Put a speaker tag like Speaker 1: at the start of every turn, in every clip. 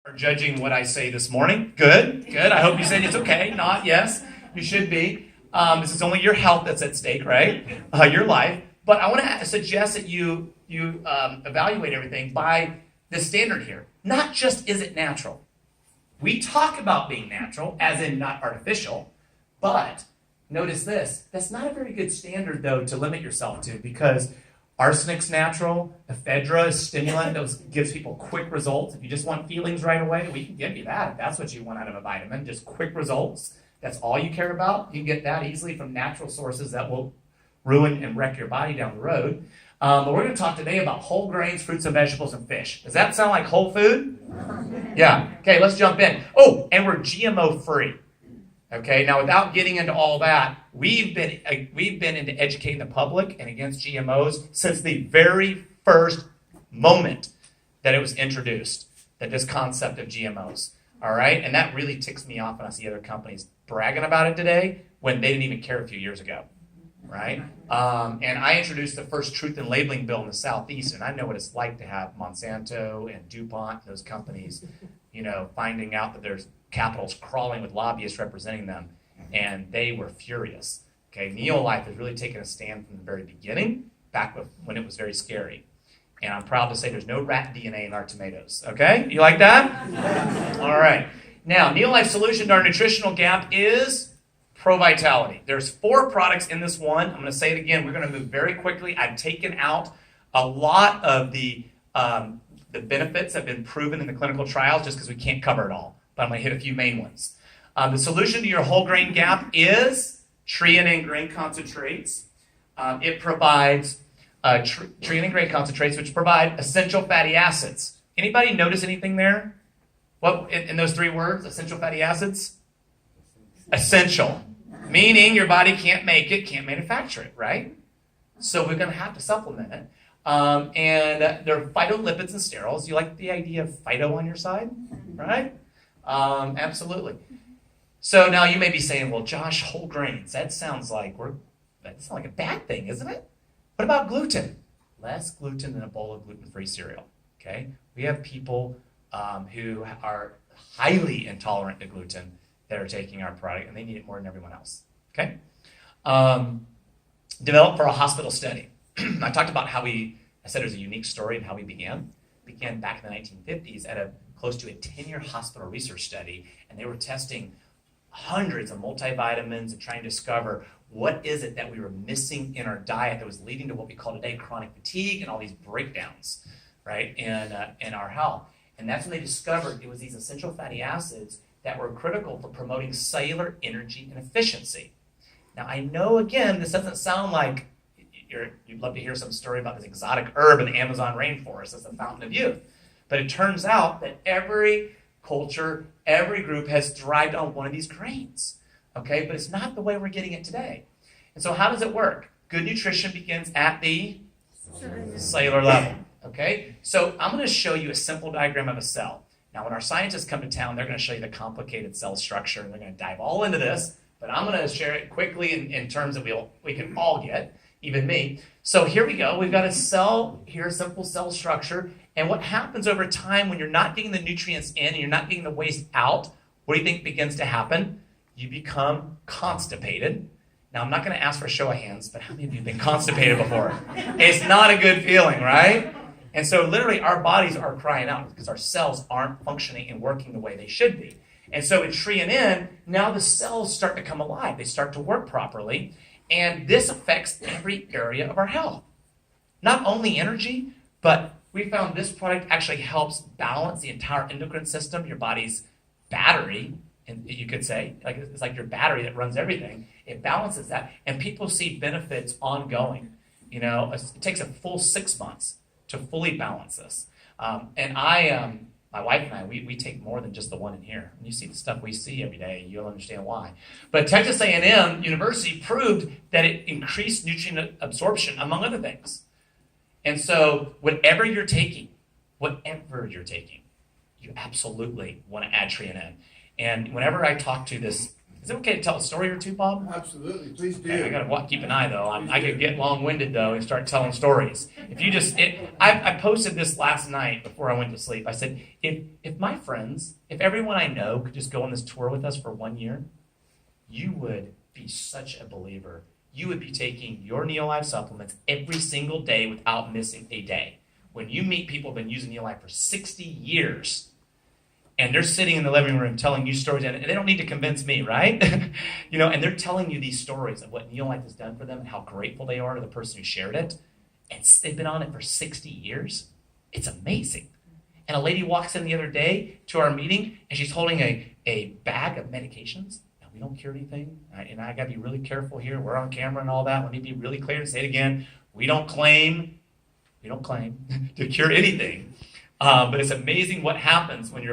Speaker 1: are judging what I say this morning. Good, good. I hope you said it's okay. Not yes. You should be. This is only your health that's at stake, right? Your life. But I want to suggest that you evaluate everything by the standard here. Not just is it natural. We talk about being natural, as in not artificial, but notice this. That's not a very good standard, though, to limit yourself to, because arsenic's natural, ephedra is stimulant, that gives people quick results. If you just want feelings right away, we can give you that. If that's what you want out of a vitamin, just quick results. That's all you care about. You can get that easily from natural sources that will ruin and wreck your body down the road. But we're going to talk today about whole grains, fruits and vegetables, and fish. Does that sound like whole food? Yeah. Okay, let's jump in. Oh, and we're GMO free. Okay, now without getting into all that, we've been into educating the public and against GMOs since the very first moment that it was introduced, that this concept of GMOs. All right, and that really ticks me off when I see other companies bragging about it today when they didn't even care a few years ago. Right? And I introduced the first truth in labeling bill in the Southeast, and I know what it's like to have Monsanto and DuPont, those companies, finding out that there's capitals crawling with lobbyists representing them, and they were furious. Okay, NeoLife has really taken a stand from the very beginning, back when it was very scary. And I'm proud to say there's no rat DNA in our tomatoes. Okay, you like that? All right. Now, NeoLife's solution to our nutritional gap is Pro Vitality. There's 4 products in this one. I'm going to say it again. We're going to move very quickly. I've taken out a lot of the benefits that have been proven in the clinical trials just because we can't cover it all. But I'm going to hit a few main ones. The solution to your whole grain gap is treonine grain concentrates. It provides treonine grain concentrates, which provide essential fatty acids. Anybody notice anything there? What in those 3 words? Essential fatty acids? Essential. Meaning your body can't make it, can't manufacture it, right? So we're going to have to supplement it. And they're phytolipids and sterols. You like the idea of phyto on your side, right? Absolutely. So now you may be saying, well, Josh, whole grains, that sounds like a bad thing, isn't it? What about gluten? Less gluten than a bowl of gluten-free cereal, okay? We have people who are highly intolerant to gluten that are taking our product, and they need it more than everyone else, okay? Developed for a hospital study. I talked about I said there's a unique story of how we began. Began back in the 1950s at close to a 10-year hospital research study, and they were testing hundreds of multivitamins and trying to discover what is it that we were missing in our diet that was leading to what we call today chronic fatigue and all these breakdowns, right, in our health. And that's when they discovered it was these essential fatty acids that were critical for promoting cellular energy and efficiency. Now, I know, again, this doesn't sound like you'd love to hear some story about this exotic herb in the Amazon rainforest as the fountain of youth. But it turns out that every culture, every group has thrived on one of these grains. Okay, but it's not the way we're getting it today. And so how does it work? Good nutrition begins at the cellular level. Okay, so I'm going to show you a simple diagram of a cell. Now, when our scientists come to town, they're going to show you the complicated cell structure, and they're going to dive all into this, but I'm going to share it quickly in terms that we can all get, even me. So here we go. We've got a cell here, a simple cell structure, and what happens over time when you're not getting the nutrients in and you're not getting the waste out, what do you think begins to happen? You become constipated. Now, I'm not going to ask for a show of hands, but how many of you have been constipated before? It's not a good feeling, right? And so literally our bodies are crying out because our cells aren't functioning and working the way they should be. And so in treonine, now the cells start to come alive. They start to work properly. And this affects every area of our health. Not only energy, but we found this product actually helps balance the entire endocrine system, your body's battery, and you could say, it's like your battery that runs everything. It balances that. And people see benefits ongoing. It takes a full 6 months to fully balance this. And my wife and I, we take more than just the one in here. When you see the stuff we see every day, you'll understand why. But Texas A&M University proved that it increased nutrient absorption, among other things. And so whatever you're taking, you absolutely want to add treonine. And whenever I talk to this Is it okay to tell a story or two, Bob?
Speaker 2: Absolutely, please do.
Speaker 1: Okay, I gotta keep an eye though. I could get long-winded though and start telling stories. If you just, I posted this last night before I went to sleep. I said, if my friends, if everyone I know could just go on this tour with us for 1 year, you would be such a believer. You would be taking your NeoLife supplements every single day without missing a day. When you meet people who've been using NeoLife for 60 years, and they're sitting in the living room telling you stories, and they don't need to convince me, right? And they're telling you these stories of what NeoLife has done for them and how grateful they are to the person who shared it. And they've been on it for 60 years. It's amazing. And a lady walks in the other day to our meeting, and she's holding a bag of medications. We don't cure anything, and I got to be really careful here. We're on camera and all that. Let me be really clear and say it again. We don't claim to cure anything, but it's amazing what happens when you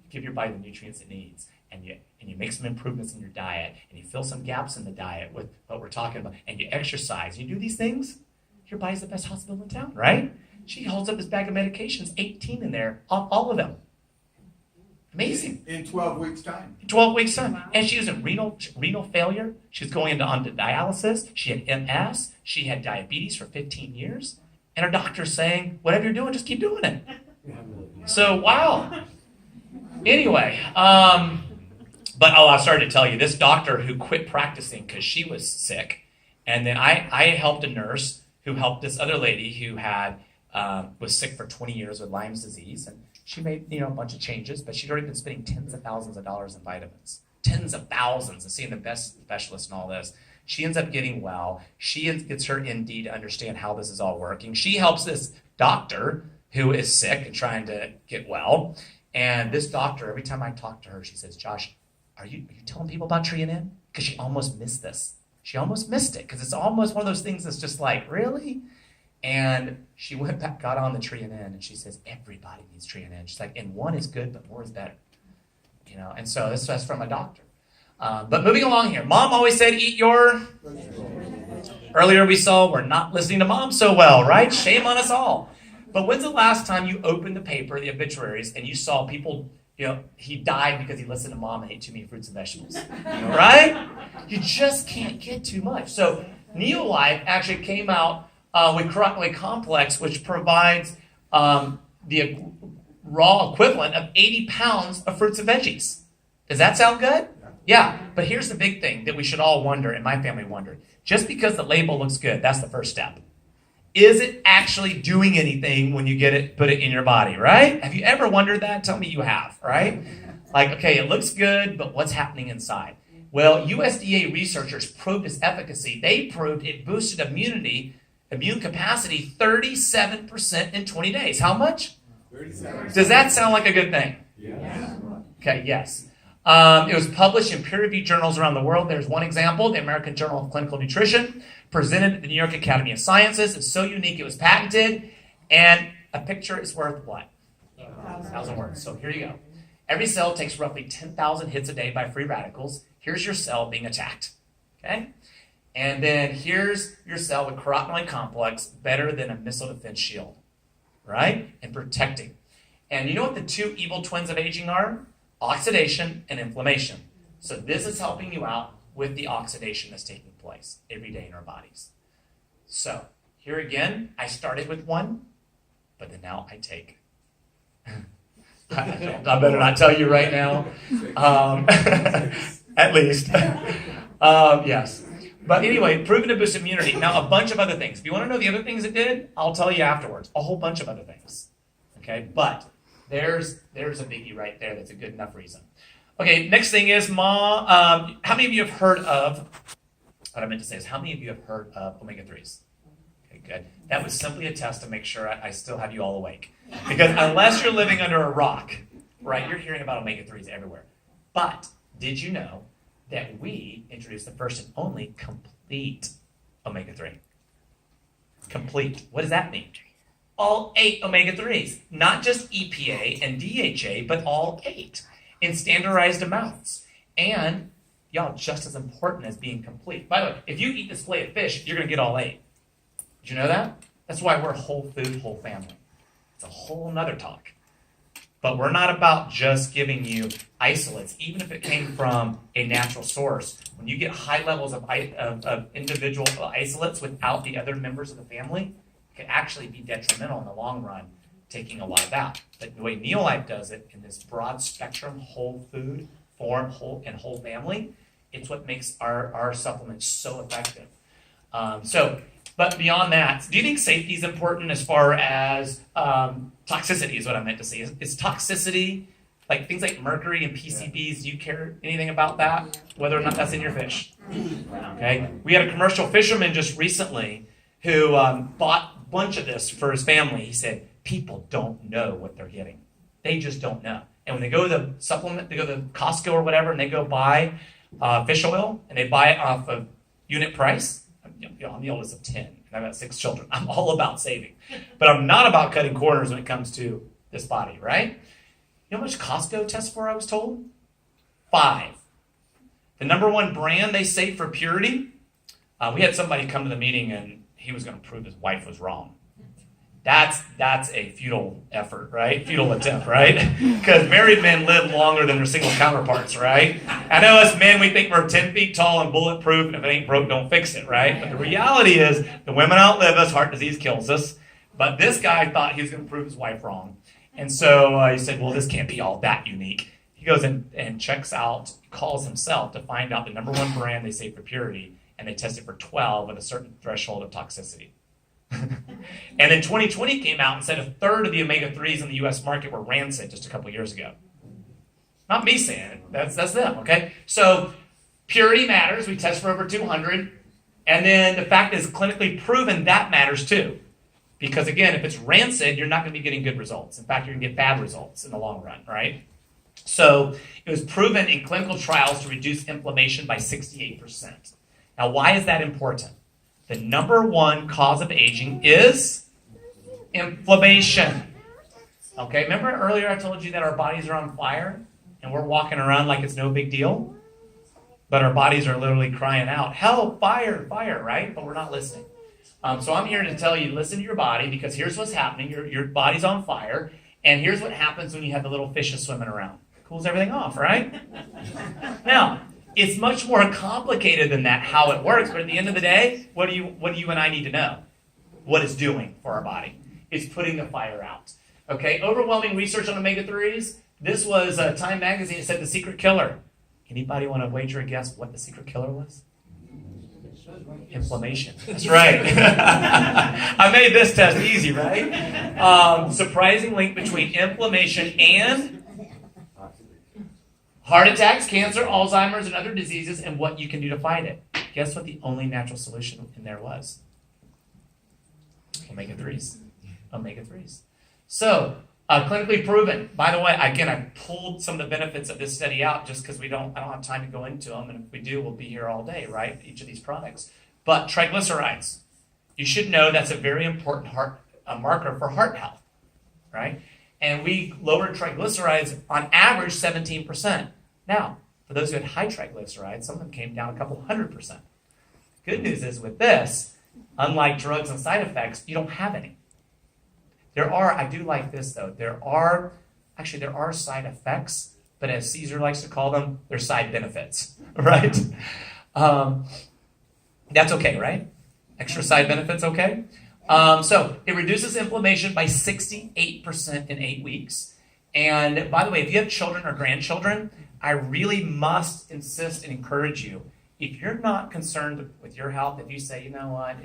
Speaker 1: give your body the nutrients it needs, and you make some improvements in your diet, and you fill some gaps in the diet with what we're talking about, and you exercise. You do these things, your body's the best hospital in town, right? She holds up this bag of medications, 18 in there, all of them. Amazing.
Speaker 2: In 12 weeks' time.
Speaker 1: 12 weeks' time. Wow. And she was in renal failure. She was going onto dialysis. She had MS. She had diabetes for 15 years. And her doctor's saying, whatever you're doing, just keep doing it. So, wow. Anyway, I started to tell you, this doctor who quit practicing because she was sick. And then I helped a nurse who helped this other lady who was sick for 20 years with Lyme's disease. And she made, a bunch of changes, but she'd already been spending tens of thousands of dollars in vitamins. Tens of thousands and seeing the best specialists and all this. She ends up getting well. She gets her ND to understand how this is all working. She helps this doctor who is sick and trying to get well. And this doctor, every time I talk to her, she says, Josh, are you telling people about Trianin? Because she almost missed this. She almost missed it because it's almost one of those things that's just like, really? And she went back, got on the Trianin, and she says, everybody needs Trianin. She's like, and one is good, but more is better. And so that's from a doctor. But moving along here, Mom always said, eat your... Earlier we saw we're not listening to Mom so well, right? Shame on us all. But when's the last time you opened the paper, the obituaries, and you saw people, he died because he listened to Mom and ate too many fruits and vegetables, right? You just can't get too much. So NeoLife actually came out with carotenoid complex, which provides the raw equivalent of 80 pounds of fruits and veggies. Does that sound good? Yeah, but here's the big thing that we should all wonder, and my family wondered. Just because the label looks good, that's the first step. Is it actually doing anything when you put it in your body, right? Have you ever wondered that? Tell me you have, right? Like, okay, it looks good, but what's happening inside? Well, USDA researchers proved its efficacy. They proved it boosted immune capacity 37% in 20 days. How much? 37%. Does that sound like a good thing? Yes. Okay, yes. It was published in peer-reviewed journals around the world. There's one example, the American Journal of Clinical Nutrition, presented at the New York Academy of Sciences. It's so unique, it was patented. And a picture is worth what? 1,000 words. So here you go. Every cell takes roughly 10,000 hits a day by free radicals. Here's your cell being attacked. Okay? And then here's your cell with carotenoid complex, better than a missile defense shield, right? And protecting. And you know what the two evil twins of aging are? Oxidation and inflammation. So this is helping you out with the oxidation that's taking place every day in our bodies. So here again, I started with one, but then now I take. I better not tell you right now. At least. Yes. But anyway, proven to boost immunity. Now, a bunch of other things. If you want to know the other things it did, I'll tell you afterwards. A whole bunch of other things. Okay, but there's a biggie right there that's a good enough reason. Okay, next thing is, how many of you have heard of, what I meant to say is, how many of you have heard of omega-3s? Okay, good. That was simply a test to make sure I still have you all awake. Because unless you're living under a rock, right, you're hearing about omega-3s everywhere. But did you know that we introduced the first and only complete omega-3? Complete. What does that mean? All 8 omega-3s. Not just EPA and DHA, but all 8 in standardized amounts. And, y'all, just as important as being complete. By the way, if you eat this fillet of fish, you're going to get all 8. Did you know that? That's why we're whole food, whole family. It's a whole nother talk. But we're not about just giving you isolates, even if it came from a natural source. When you get high levels of individual isolates without the other members of the family, it can actually be detrimental in the long run, taking a lot of that. But the way NeoLife does it in this broad spectrum, whole food, form, whole family, it's what makes our supplements so effective. But beyond that, do you think safety is important as far as toxicity is what I meant to say? Is toxicity, like things like mercury and PCBs, do you care anything about that? Whether or not that's in your fish? Okay. We had a commercial fisherman just recently who bought a bunch of this for his family. He said, people don't know what they're getting. They just don't know. And when they go to the supplement, they go to Costco or whatever, and they go buy fish oil, and they buy it off of unit price. I'm the oldest of 10, and I've got 6 children. I'm all about saving. But I'm not about cutting corners when it comes to this body, right? You know how much Costco tests for, I was told? 5. The number one brand they say for purity, we had somebody come to the meeting, and he was going to prove his wife was wrong. That's a futile effort, right? Futile attempt, right? Because married men live longer than their single counterparts, right? I know us men, we think we're 10 feet tall and bulletproof, and if it ain't broke, don't fix it, right? But the reality is the women outlive us, heart disease kills us. But this guy thought he was going to prove his wife wrong. And so he said, well, this can't be all that unique. He goes and checks out, calls himself to find out the number one brand they say for purity, and they test it for 12 with a certain threshold of toxicity. And then 2020 came out and said a third of the omega-3s in the U.S. market were rancid just a couple years ago. Not me saying it. That's them, okay? So purity matters. We test for over 200. And then the fact is clinically proven that matters too. Because again, if it's rancid, you're not going to be getting good results. In fact, you're going to get bad results in the long run, right? So it was proven in clinical trials to reduce inflammation by 68%. Now, why is that important? The number one cause of aging is inflammation. Okay, remember earlier I told you that our bodies are on fire and we're walking around like it's no big deal? But our bodies are literally crying out, help, fire, fire, right? But we're not listening. So I'm here to tell you, listen to your body, because here's what's happening. Your body's on fire, and here's what happens when you have the little fishes swimming around. Cools everything off, right? Now, it's much more complicated than that, how it works. But at the end of the day, what do you and I need to know? What it's doing for our body. It's putting the fire out. Okay, overwhelming research on omega-3s. This was Time Magazine. It said the secret killer. Anybody want to wager a guess what the secret killer was? Inflammation. That's right. I made this test easy, right? Surprising link between inflammation and heart attacks, cancer, Alzheimer's, and other diseases, and what you can do to fight it. Guess what the only natural solution in there was? Omega-3s. Omega-3s. So, clinically proven. By the way, again, I pulled some of the benefits of this study out just because I don't have time to go into them, and if we do, we'll be here all day, right? Each of these products. But triglycerides. You should know that's a very important marker for heart health, right? And we lowered triglycerides on average 17%. Now, for those who had high triglycerides, some of them came down a couple 100%. Good news is with this, unlike drugs and side effects, you don't have any. I do like this though, there are side effects, but as Caesar likes to call them, they're side benefits, right? That's okay, right? Extra side benefits, okay? So it reduces inflammation by 68% in 8 weeks. And by the way, if you have children or grandchildren, I really must insist and encourage you. If you're not concerned with your health, if you say, you know what,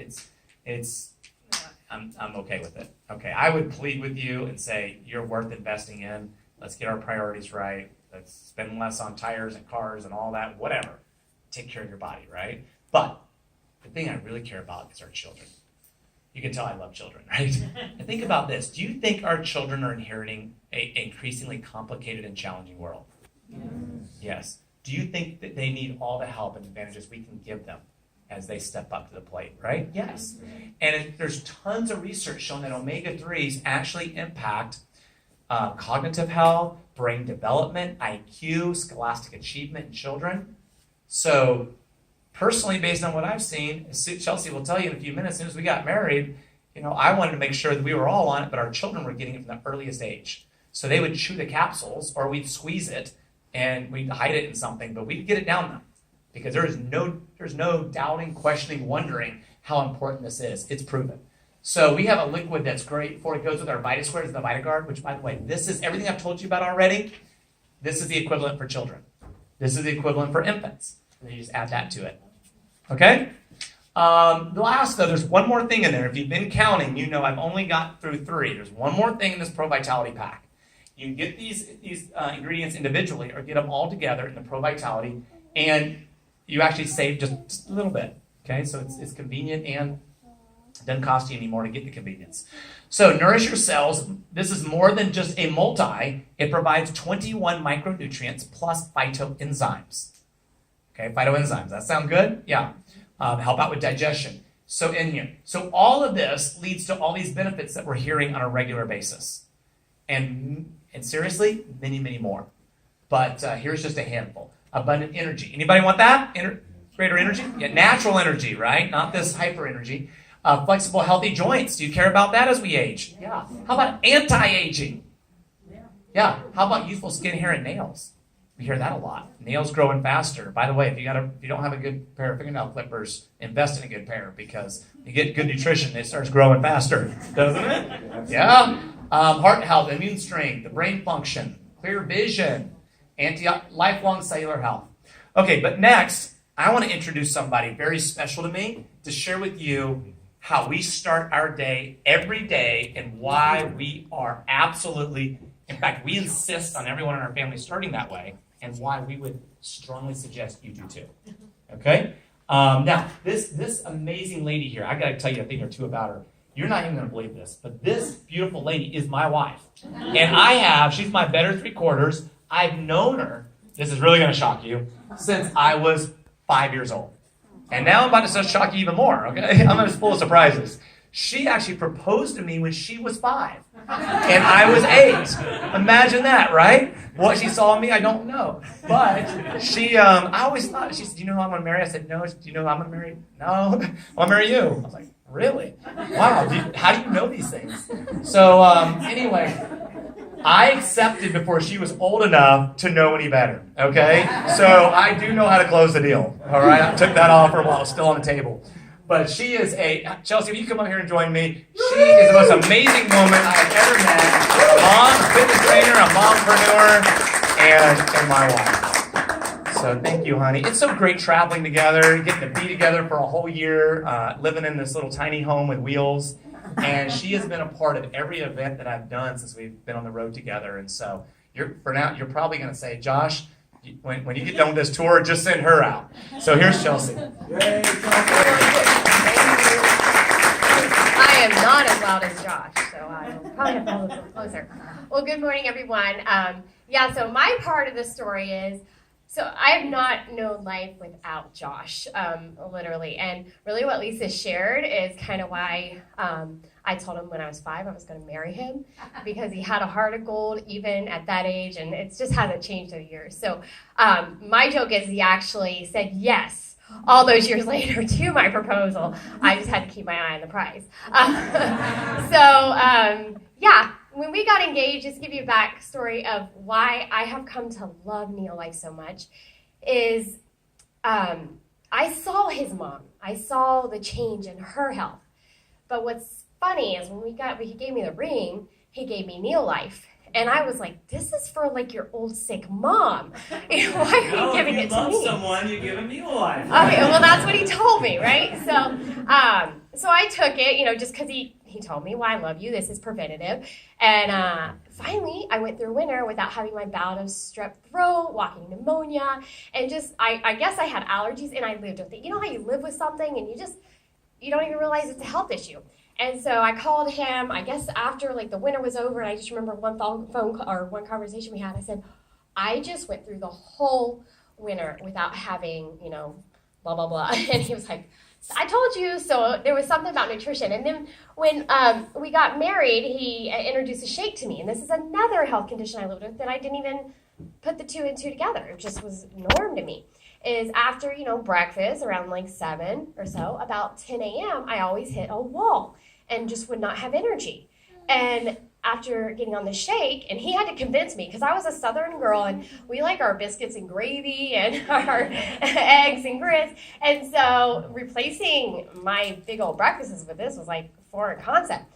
Speaker 1: I'm okay with it. Okay, I would plead with you and say you're worth investing in. Let's get our priorities right. Let's spend less on tires and cars and all that, whatever. Take care of your body, right? But the thing I really care about is our children. You can tell I love children, right? And think about this. Do you think our children are inheriting an increasingly complicated and challenging world? Yes. Do you think that they need all the help and advantages we can give them as they step up to the plate, right? Yes. And there's tons of research showing that omega-3s actually impact cognitive health, brain development, IQ, scholastic achievement in children. So personally, based on what I've seen, Chelsey will tell you in a few minutes, as soon as we got married, I wanted to make sure that we were all on it, but our children were getting it from the earliest age. So they would chew the capsules, or we'd squeeze it, and we'd hide it in something, but we'd get it down them. Because there's no doubting, questioning, wondering how important this is. It's proven. So we have a liquid that's great before it goes with our VitaSquares and the VitaGuard, which, by the way, this is everything I've told you about already. This is the equivalent for children. This is the equivalent for infants. And then you just add that to it. Okay? Last, though, there's one more thing in there. If you've been counting, you know I've only got through 3. There's one more thing in this Pro Vitality pack. You can get these ingredients individually or get them all together in the Pro Vitality, and you actually save just a little bit. Okay? So it's convenient and it doesn't cost you any more to get the convenience. So Nourish Your Cells, this is more than just a multi. It provides 21 micronutrients plus phytoenzymes. Okay, phytoenzymes. That sound good? Yeah. Help out with digestion. So in here. So all of this leads to all these benefits that we're hearing on a regular basis. And seriously, many, many more. But here's just a handful. Abundant energy. Anybody want that? Greater energy? Yeah, natural energy, right? Not this hyper energy. Flexible, healthy joints. Do you care about that as we age? Yeah. How about anti-aging? Yeah. How about youthful skin, hair, and nails? We hear that a lot. Nails growing faster. By the way, if you don't have a good pair of fingernail clippers, invest in a good pair, because you get good nutrition, it starts growing faster, doesn't it? Yeah. Heart health, immune strength, the brain function, clear vision, lifelong cellular health. Okay, but next, I want to introduce somebody very special to me to share with you how we start our day every day and why we are absolutely, in fact, we insist on everyone in our family starting that way, and why we would strongly suggest you do too. Okay? Now, this amazing lady here, I got to tell you a thing or two about her. You're not even going to believe this, but this beautiful lady is my wife. And she's my better 3/4. I've known her, this is really going to shock you, since I was 5 years old. And now I'm about to shock you even more, okay? I'm just full of surprises. She actually proposed to me when she was 5. And I was 8. Imagine that, right? What she saw in me, I don't know. But she, I always thought, she said, do you know who I'm going to marry? I said, no. Do you know who I'm going to marry? No. I want to marry you. I was like, really? Wow. How do you know these things? So anyway, I accepted before she was old enough to know any better, okay? So I do know how to close the deal, all right? I took that offer while it was still on the table. But she is Chelsey, will you come up here and join me? She is the most amazing woman I have ever met. A mom, a fitness trainer, a mompreneur, and my wife. So thank you, honey. It's so great traveling together, getting to be together for a whole year, living in this little tiny home with wheels. And she has been a part of every event that I've done since we've been on the road together. And so you're probably going to say, Josh, when you get done with this tour, just send her out. So here's Chelsey.
Speaker 2: Yay,
Speaker 3: I am not as loud as Josh, so I will probably have to hold a little closer. Well, good morning, everyone. So my part of the story is, so I have not known life without Josh, literally. And really what Lisa shared is kind of why I told him when I was 5 I was going to marry him, because he had a heart of gold even at that age, and it just hasn't changed over the years. So my joke is he actually said yes all those years later to my proposal. I just had to keep my eye on the prize. When we got engaged, just to give you a backstory of why I have come to love NeoLife so much, is I saw his mom. I saw the change in her health. But what's funny is when he gave me the ring, he gave me NeoLife. And I was like, this is for like your old sick mom. Why are you giving it to me? If you love
Speaker 1: someone, you give them NeoLife.
Speaker 3: Okay, well that's what he told me, right? So I took it, just because he told me, well, I love you, this is preventative. And finally, I went through winter without having my bout of strep throat, walking pneumonia, and just, I guess I had allergies and I lived with it. You know how you live with something and you don't even realize it's a health issue. And so I called him, I guess after the winter was over, and I just remember one one conversation we had. I said, I just went through the whole winter without having, blah, blah, blah. And he was like, I told you. So there was something about nutrition. And then when we got married, he introduced a shake to me. And this is another health condition I lived with that I didn't even put the 2 and 2 together. It just was norm to me. Is after, breakfast around 7 or so, about 10 a.m., I always hit a wall and just would not have energy. And after getting on the shake, and he had to convince me because I was a Southern girl and we like our biscuits and gravy and our eggs and grits. And so replacing my big old breakfasts with this was like a foreign concept.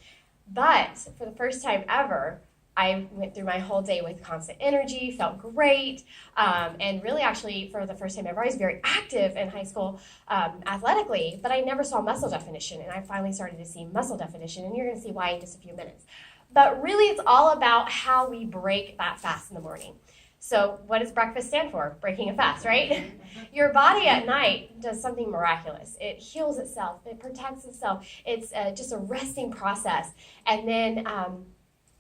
Speaker 3: But for the first time ever, I went through my whole day with constant energy, felt great, and really actually for the first time ever, I was very active in high school athletically, but I never saw muscle definition, and I finally started to see muscle definition, and you're going to see why in just a few minutes. But really, it's all about how we break that fast in the morning. So what does breakfast stand for? Breaking a fast, right? Your body at night does something miraculous. It heals itself. It protects itself. It's just a resting process. And then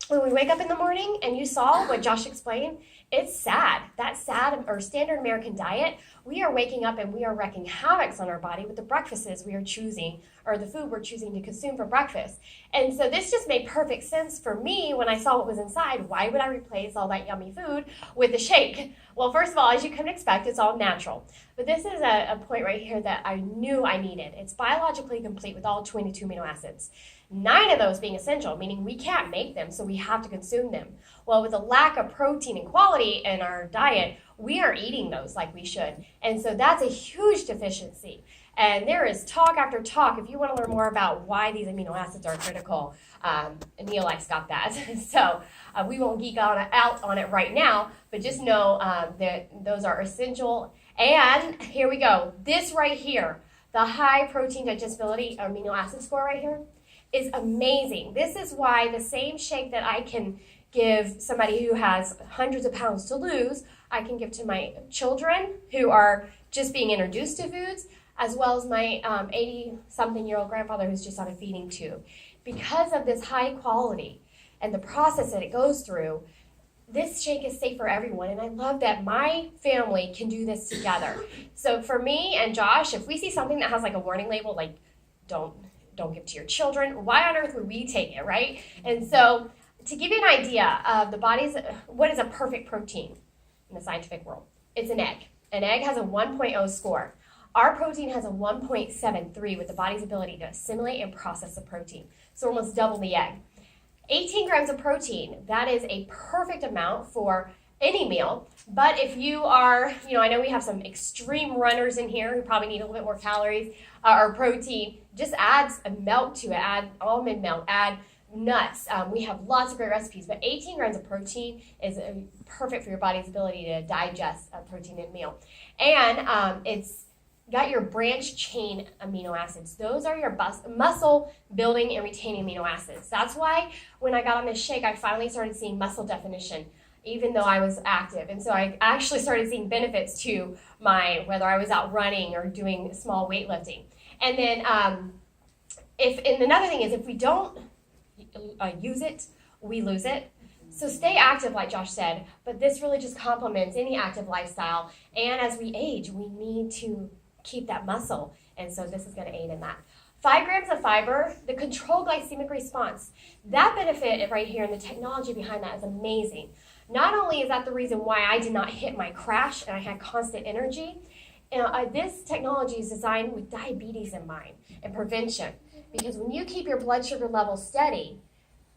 Speaker 3: when we wake up in the morning and you saw what Josh explained, it's sad. That sad or standard American diet, we are waking up and we are wreaking havoc on our body with the breakfasts we are choosing or the food we're choosing to consume for breakfast. And so this just made perfect sense for me when I saw what was inside. Why would I replace all that yummy food with a shake? Well, first of all, as you can expect, it's all natural. But this is a point right here that I knew I needed. It's biologically complete with all 22 amino acids. 9 of those being essential, meaning we can't make them, so we have to consume them. Well, with a lack of protein and quality in our diet, we aren't eating those like we should. And so that's a huge deficiency. And there is talk after talk. If you want to learn more about why these amino acids are critical, NeoLife's got that. So we won't geek out on it right now, but just know that those are essential. And here we go. This right here, the high protein digestibility amino acid score right here, is amazing. This is why the same shake that I can give somebody who has hundreds of pounds to lose, I can give to my children who are just being introduced to foods, as well as my 80-something-year-old grandfather who's just on a feeding tube. Because of this high quality and the process that it goes through, this shake is safe for everyone, and I love that my family can do this together. So for me and Josh, if we see something that has like a warning label, like don't give to your children, why on earth would we take it, right? And so to give you an idea of the body's, what is a perfect protein in the scientific world? It's an egg. An egg has a 1.0 score. Our protein has a 1.73 with the body's ability to assimilate and process the protein. So almost double the egg. 18 grams of protein, that is a perfect amount for any meal. But if you are, I know we have some extreme runners in here who probably need a little bit more calories or protein, just add milk to it, add almond milk, add nuts. We have lots of great recipes, but 18 grams of protein is perfect for your body's ability to digest a protein in a meal. And it's got your branch chain amino acids. Those are your muscle building and retaining amino acids. That's why when I got on this shake, I finally started seeing muscle definition, even though I was active. And so I actually started seeing benefits to whether I was out running or doing small weightlifting. And then another thing is if we don't use it, we lose it. So stay active, like Josh said, but this really just complements any active lifestyle. And as we age, we need to keep that muscle. And so this is going to aid in that. 5 grams of fiber, the controlled glycemic response. That benefit right here and the technology behind that is amazing. Not only is that the reason why I did not hit my crash and I had constant energy, this technology is designed with diabetes in mind and prevention. Because when you keep your blood sugar level steady,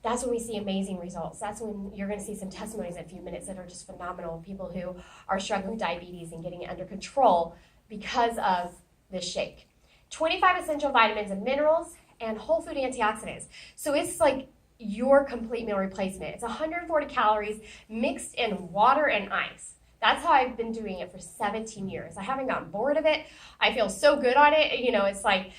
Speaker 3: that's when we see amazing results. That's when you're going to see some testimonies in a few minutes that are just phenomenal. People who are struggling with diabetes and getting it under control because of this shake. 25 essential vitamins and minerals and whole food antioxidants. So it's like your complete meal replacement. It's 140 calories mixed in water and ice. That's how I've been doing it for 17 years. I haven't gotten bored of it. I feel so good on it. It's like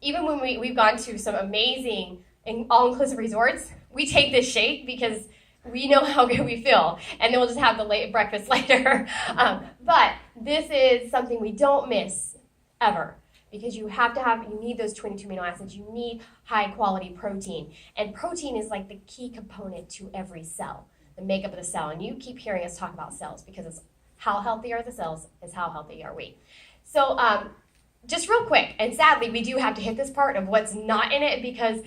Speaker 3: even when we've gone to some amazing and all-inclusive resorts, we take this shake because we know how good we feel, and then we'll just have the late breakfast later. But this is something we don't miss ever because you need those 22 amino acids. You need high-quality protein, and protein is like the key component to every cell, the makeup of the cell. And you keep hearing us talk about cells because it's how healthy are the cells is how healthy are we. So just real quick, and sadly, we do have to hit this part of what's not in it because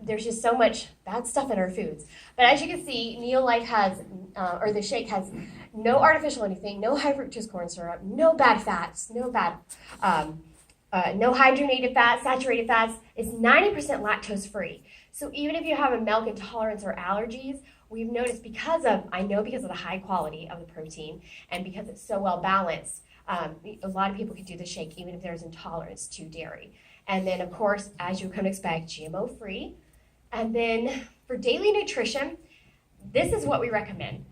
Speaker 3: there's just so much bad stuff in our foods. But as you can see, NeoLife has, or the shake has no artificial anything, no high fructose corn syrup, no bad fats, no hydrogenated fats, saturated fats. It's 90% lactose free. So even if you have a milk intolerance or allergies, we've noticed because of the high quality of the protein and because it's so well balanced, a lot of people could do the shake even if there's intolerance to dairy. And then, of course, as you can expect, GMO-free. And then for daily nutrition, this is what we recommend,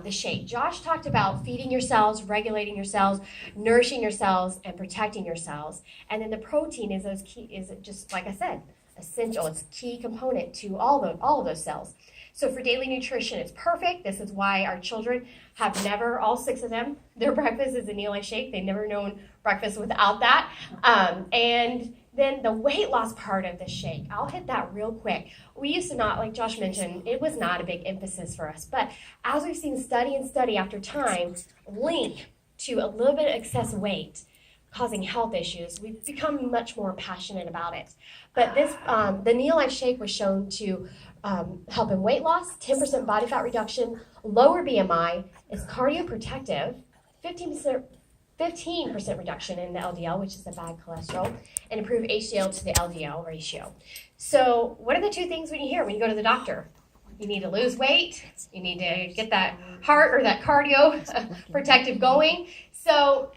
Speaker 3: the shake. Josh talked about feeding your cells, regulating your cells, nourishing your cells, and protecting your cells. And then the protein is just like I said, essential. It's a key component to all of those cells. So for daily nutrition, it's perfect. This is why our children have never, all 6 of them, their breakfast is a NeoLife shake. They've never known breakfast without that. And then the weight loss part of the shake, I'll hit that real quick. We used to not, like Josh mentioned, it was not a big emphasis for us. But as we've seen study after time link to a little bit of excess weight causing health issues, we've become much more passionate about it. But this, the NeoLife shake was shown to help in weight loss, 10% body fat reduction, lower BMI, it's cardioprotective, 15% reduction in the LDL, which is the bad cholesterol, and improve HDL to the LDL ratio. So what are the 2 things when you hear when you go to the doctor? You need to lose weight, you need to get that heart or that cardio protective going. So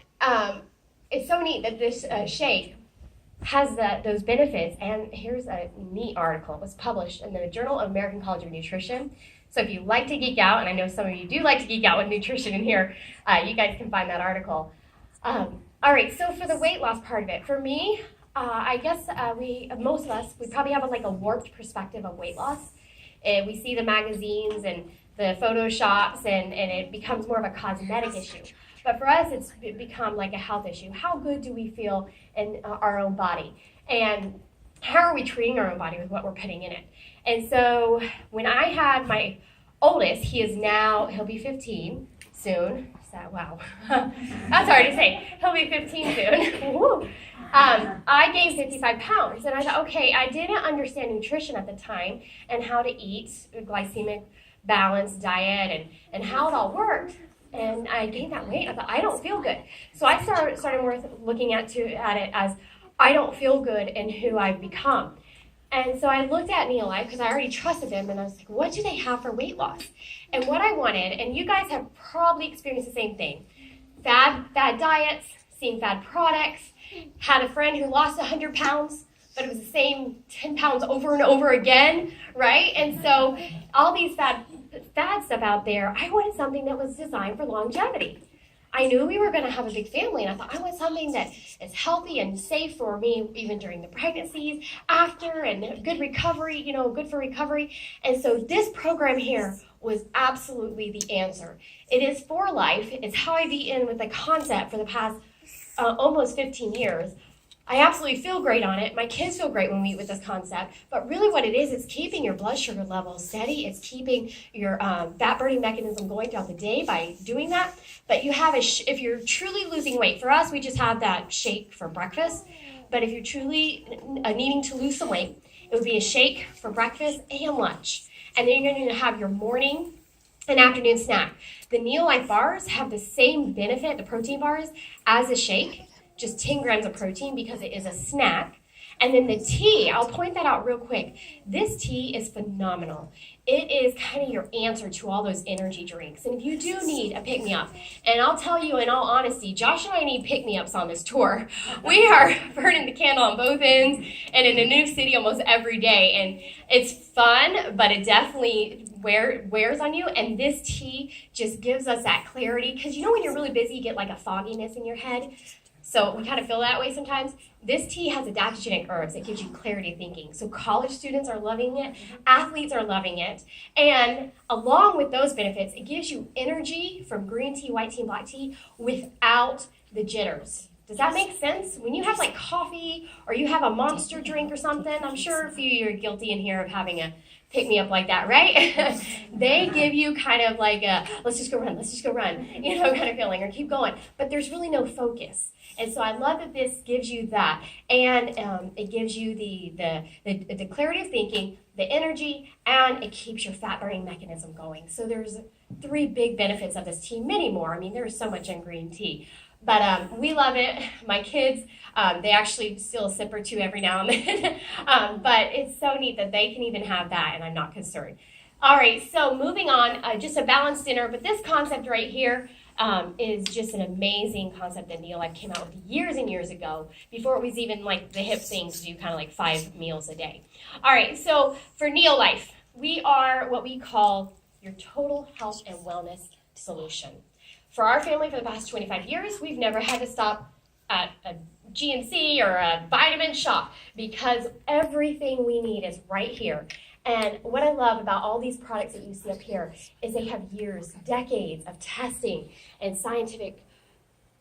Speaker 3: it's so neat that this shake has those benefits. And here's a neat article. It was published in the Journal of American College of Nutrition. So if you like to geek out, and I know some of you do like to geek out with nutrition in here, you guys can find that article. All right, so for the weight loss part of it, for me, I guess most of us, we probably have a warped perspective of weight loss. We see the magazines and the photoshops, and it becomes more of a cosmetic issue. But for us, it's become like a health issue. How good do we feel in our own body? And how are we treating our own body with what we're putting in it? And so when I had my oldest, he'll be 15 soon. Wow, that's hard to say. He'll be 15 soon. I gained 55 pounds, and I thought, okay, I didn't understand nutrition at the time and how to eat, glycemic balanced diet, and how it all worked. And I gained that weight. I thought, I don't feel good. So I started looking at it as I don't feel good in who I've become. And so I looked at NeoLife because I already trusted them, and I was like, what do they have for weight loss? And what I wanted, and you guys have probably experienced the same thing, fad diets, seeing fad products, had a friend who lost 100 pounds, but it was the same 10 pounds over and over again, right? And so all these fad stuff out there, I wanted something that was designed for longevity. I knew we were going to have a big family, and I thought I want something that is healthy and safe for me, even during the pregnancies, after, and good recovery, good for recovery. And so this program here was absolutely the answer. It is for life. It's how I've eaten with the concept for the past almost 15 years. I absolutely feel great on it. My kids feel great when we eat with this concept. But really what it is, it's keeping your blood sugar levels steady. It's keeping your fat burning mechanism going throughout the day by doing that. But you have if you're truly losing weight, for us, we just have that shake for breakfast. But if you're truly needing to lose some weight, it would be a shake for breakfast and lunch. And then you're going to have your morning and afternoon snack. The NeoLife bars have the same benefit, the protein bars, as a shake. Just 10 grams of protein because it is a snack. And then the tea, I'll point that out real quick. This tea is phenomenal. It is kind of your answer to all those energy drinks. And if you do need a pick-me-up, and I'll tell you in all honesty, Josh and I need pick-me-ups on this tour. We are burning the candle on both ends and in a new city almost every day. And it's fun, but it definitely wears on you. And this tea just gives us that clarity. Because when you're really busy, you get like a fogginess in your head. So we kind of feel that way sometimes. This tea has adaptogenic herbs that gives you clarity of thinking. So college students are loving it. Athletes are loving it. And along with those benefits, it gives you energy from green tea, white tea, and black tea without the jitters. Does that make sense? When you have like coffee or you have a monster drink or something, I'm sure a few of you are guilty in here of having a pick-me-up like that, right? They give you kind of like a, let's just go run, kind of feeling, or keep going. But there's really no focus. And so I love that this gives you that. And it gives you the clarity of thinking, the energy, and it keeps your fat-burning mechanism going. So there's 3 big benefits of this tea, many more. I mean, there is so much in green tea. But we love it. My kids, they actually steal a sip or two every now and then. But it's so neat that they can even have that, and I'm not concerned. All right, so moving on, just a balanced dinner. But this concept right here is just an amazing concept that NeoLife came out with years and years ago, before it was even like the hip thing to do kind of like 5 meals a day. All right, so for NeoLife, we are what we call your total health and wellness solution. For our family, for the past 25 years, we've never had to stop at a GNC or a vitamin shop because everything we need is right here. And what I love about all these products that you see up here is they have years, decades of testing and scientific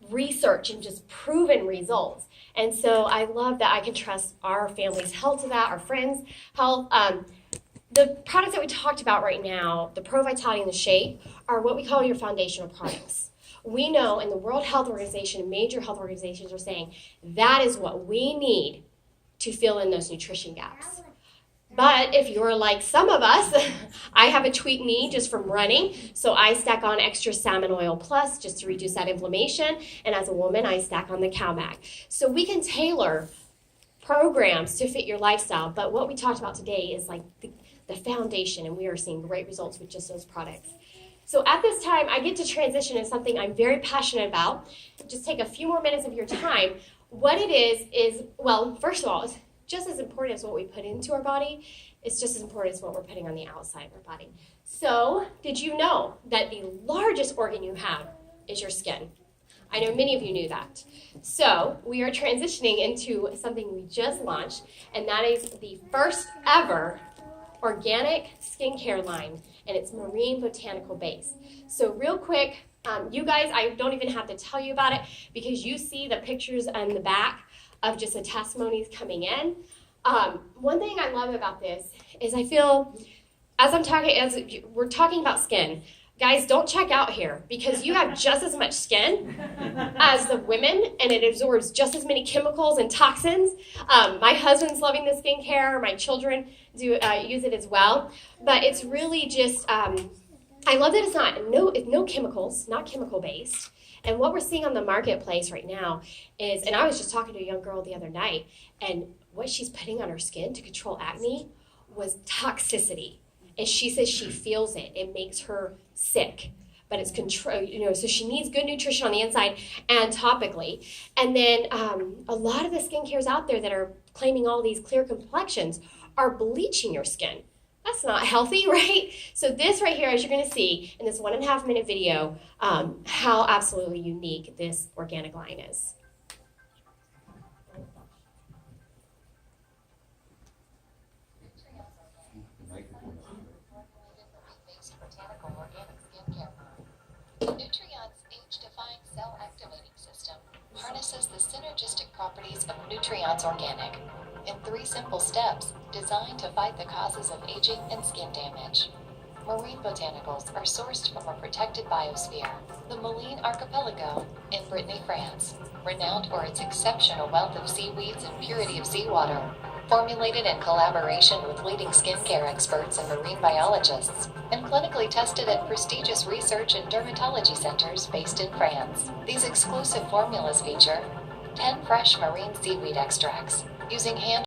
Speaker 3: research and just proven results. And so I love that I can trust our family's health to that, our friends' health. The products that we talked about right now, the Pro Vitality and the Shape, are what we call your foundational products. We know, and the World Health Organization, major health organizations are saying, that is what we need to fill in those nutrition gaps. But if you're like some of us, I have a tweaked knee just from running, so I stack on extra salmon oil plus just to reduce that inflammation, and as a woman, I stack on the CalMag. So we can tailor programs to fit your lifestyle, but what we talked about today is like the foundation, and we are seeing great results with just those products. So at this time, I get to transition into something I'm very passionate about. Just take a few more minutes of your time. What it is, well, first of all, it's just as important as what we put into our body. It's just as important as what we're putting on the outside of our body. So did you know that the largest organ you have is your skin? I know many of you knew that. So we are transitioning into something we just launched, and that is the first ever organic skincare line, and it's marine botanical based. So real quick, you guys, I don't even have to tell you about it because you see the pictures on the back of just the testimonies coming in. One thing I love about this is I feel, as we're talking about skin, guys, don't check out here because you have just as much skin as the women, and it absorbs just as many chemicals and toxins. My husband's loving the skincare. My children do use it as well. But it's really just, I love that it's no chemicals, not chemical based. And what we're seeing on the marketplace right now is, and I was just talking to a young girl the other night, and what she's putting on her skin to control acne was toxicity. And she says she feels it. It makes her sick. But it's control, so she needs good nutrition on the inside and topically. And then a lot of the skincares out there that are claiming all these clear complexions are bleaching your skin. That's not healthy, right? So this right here, as you're going to see in this 1.5 minute video, how absolutely unique this organic line is.
Speaker 4: Nutrient's age-defying cell-activating system harnesses the synergistic properties of Nutrient's Organic in 3 simple steps designed to fight the causes of aging and skin damage. Marine botanicals are sourced from a protected biosphere, the Malines Archipelago in Brittany, France, renowned for its exceptional wealth of seaweeds and purity of seawater. Formulated in collaboration with leading skincare experts and marine biologists, and clinically tested at prestigious research and dermatology centers based in France. These exclusive formulas feature 10 fresh marine seaweed extracts using hand